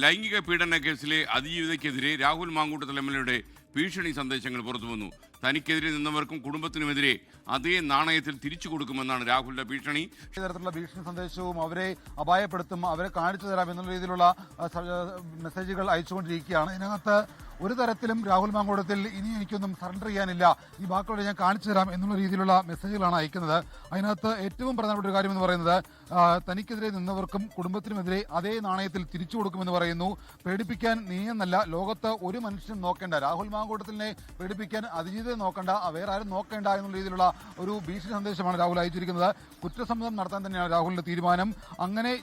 ലൈംഗിക പീഡന കേസിലെ അതിജീവിതയ്ക്കെതിരെ രാഹുൽ മാങ്കൂട്ടത്തിൽ എംഎൽഎയുടെ ഭീഷണി സന്ദേശങ്ങൾ പുറത്തുവന്നു. തനിക്കെതിരെ നിന്നവർക്കും കുടുംബത്തിനുമെതിരെ അതേ നാണയത്തിൽ തിരിച്ചു കൊടുക്കുമെന്നാണ് രാഹുലിന്റെ ഭീഷണി. തരത്തിലുള്ള ഭീഷണി സന്ദേശവും അവരെ അപായപ്പെടുത്തും, അവരെ കാണിച്ചു തരാം എന്നുള്ള രീതിയിലുള്ള മെസ്സേജുകൾ അയച്ചുകൊണ്ടിരിക്കുകയാണ്. ഇതിനകത്ത് ഒരു തരത്തിലും രാഹുൽ മാങ്കൂട്ടത്തിൽ ഇനി എനിക്കൊന്നും സറണ്ടർ ചെയ്യാനില്ല, ഈ വാക്കുകളെ ഞാൻ കാണിച്ചു തരാം എന്നുള്ള രീതിയിലുള്ള മെസ്സേജുകളാണ് അയക്കുന്നത്. അതിനകത്ത് ഏറ്റവും പ്രധാനപ്പെട്ട ഒരു കാര്യം എന്ന് പറയുന്നത് തനിക്കെതിരെ നിന്നവർക്കും കുടുംബത്തിനുമെതിരെ അതേ നാണയത്തിൽ തിരിച്ചു കൊടുക്കുമെന്ന് പറയുന്നു. പേടിപ്പിക്കാൻ നീയെന്നല്ല, ലോകത്ത് ഒരു മനുഷ്യനും നോക്കേണ്ട, രാഹുൽ മാങ്കൂട്ടത്തിനെ പേടിപ്പിക്കാൻ അതിജീവിതയെ നോക്കണ്ട, വേറെ ആരും നോക്കേണ്ട എന്നുള്ള രീതിയിലുള്ള ഒരു ഭീഷണി സന്ദേശമാണ് രാഹുൽ അയച്ചിരിക്കുന്നത്. കുറ്റസമ്മതം നടത്താൻ തന്നെയാണ് രാഹുലിന്റെ തീരുമാനം. അങ്ങനെ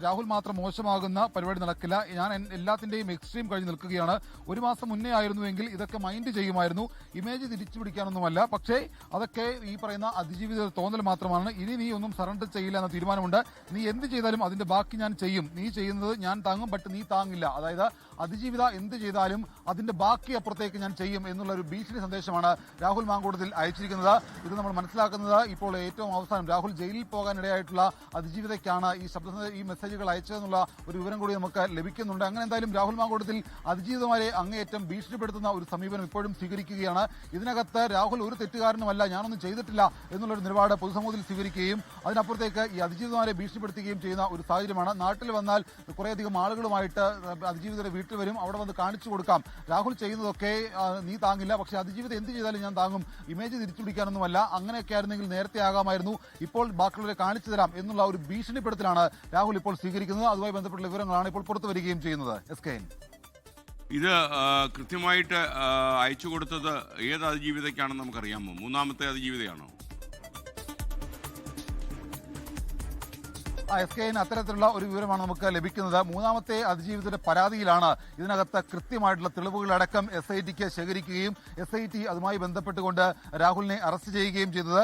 രാഹുൽ മാത്രം മോശമാകുന്ന പരിപാടി നടക്കില്ല, ഞാൻ എല്ലാത്തിന്റെയും എക്സ്ട്രീം കഴിഞ്ഞ് നിൽക്കുകയാണ്. ഒരു മാസം മുന്നേ ആയിരുന്നുവെങ്കിൽ ഇതൊക്കെ മൈൻഡ് ചെയ്യുമായിരുന്നു, ഇമേജ് തിരിച്ചു പിടിക്കാനൊന്നുമല്ല. പക്ഷേ അതൊക്കെ ഈ പറയുന്ന അതിജീവിത തോന്നൽ മാത്രമാണ്. ഇനി നീ ഒന്നും സറണ്ടർ ചെയ്യില്ല എന്ന തീരുമാനമുണ്ട്. നീ എന്ത് ചെയ്താലും അതിന്റെ ബാക്കി ഞാൻ ചെയ്യും, നീ ചെയ്യുന്നത് ഞാൻ താങ്ങും, ബട്ട് നീ താങ്ങില്ല. അതായത് അതിജീവിത എന്ത് ചെയ്താലും അതിന്റെ ബാക്കി അപ്പുറത്തേക്ക് ഞാൻ ചെയ്യും എന്നുള്ള ഒരു ഭീഷണി സന്ദേശമാണ് രാഹുൽ മാങ്കൂട്ടത്തിൽ അയച്ചിരിക്കുന്നത്. ഇത് നമ്മൾ മനസ്സിലാക്കുന്നത് ഇപ്പോൾ ഏറ്റവും അവസാനം രാഹുൽ ജയിലിൽ പോകാനിടയായിട്ടുള്ള അതിജീവിതയ്ക്കാണ് ഈ മെസ്സേജുകൾ അയച്ചതെന്നുള്ള ഒരു വിവരം കൂടി നമുക്ക് ലഭിക്കുന്നുണ്ട്. അങ്ങനെ എന്തായാലും രാഹുൽ മാങ്കൂട്ടത്തിൽ അതിജീവിതമാരെ അങ്ങേയറ്റം ഭീഷണിപ്പെടുത്തുന്ന ഒരു സമീപനം ഇപ്പോഴും സ്വീകരിക്കുകയാണ്. ഇതിനകത്ത് രാഹുൽ ഒരു തെറ്റുകാരനുമല്ല, ഞാനൊന്നും ചെയ്തിട്ടില്ല എന്നുള്ളൊരു നിലപാട് പൊതുസമൂഹത്തിൽ സ്വീകരിക്കുകയും അതിനപ്പുറത്തേക്ക് ഈ അതിജീവിതമാരെ ഭീഷണിപ്പെടുത്തുകയും ചെയ്യുന്ന ഒരു സാഹചര്യമാണ്. നാട്ടിൽ വന്നാൽ കുറേയധികം ആളുകളുമായിട്ട് അതിജീവിതയുടെ വീട്ടിൽ വരും, അവിടെ വന്ന് കാണിച്ചു കൊടുക്കാം, രാഹുൽ ചെയ്യുന്നതൊക്കെ നീ താങ്ങില്ല, പക്ഷേ അതിജീവിതം എന്ത് ചെയ്താലും ഞാൻ താങ്ങും, ഇമേജ് തിരിച്ചു പിടിക്കാനൊന്നുമല്ല, അങ്ങനെയൊക്കെ ആയിരുന്നെങ്കിൽ നേരത്തെ ആകാമായിരുന്നു, ഇപ്പോൾ ബാക്കിയുള്ളവരെ കാണിച്ചു തരാം എന്നുള്ള ഒരു ഭീഷണിപ്പെടുത്തലാണ് രാഹുൽ ഇപ്പോൾ സ്വീകരിക്കുന്നത്. അതുമായി ബന്ധപ്പെട്ട വിവരങ്ങളാണ് ഇപ്പോൾ പുറത്തു വരികയും ചെയ്യുന്നത്. SKN ഇത് കൃത്യമായിട്ട് അയച്ചു കൊടുത്തത് ഏത് അതിജീവിതയ്ക്കാണെന്ന് നമുക്കറിയാമോ? മൂന്നാമത്തെ അതിജീവിതയാണോ? SKN അത്തരത്തിലുള്ള ഒരു വിവരമാണ് നമുക്ക് ലഭിക്കുന്നത്. മൂന്നാമത്തെ അതിജീവിതയുടെ പരാതിയിലാണ് ഇതിനകത്ത് കൃത്യമായിട്ടുള്ള തെളിവുകളടക്കം SITക്ക് ശേഖരിക്കുകയും SIT അതുമായി ബന്ധപ്പെട്ടുകൊണ്ട് രാഹുലിനെ അറസ്റ്റ് ചെയ്യുകയും ചെയ്തത്.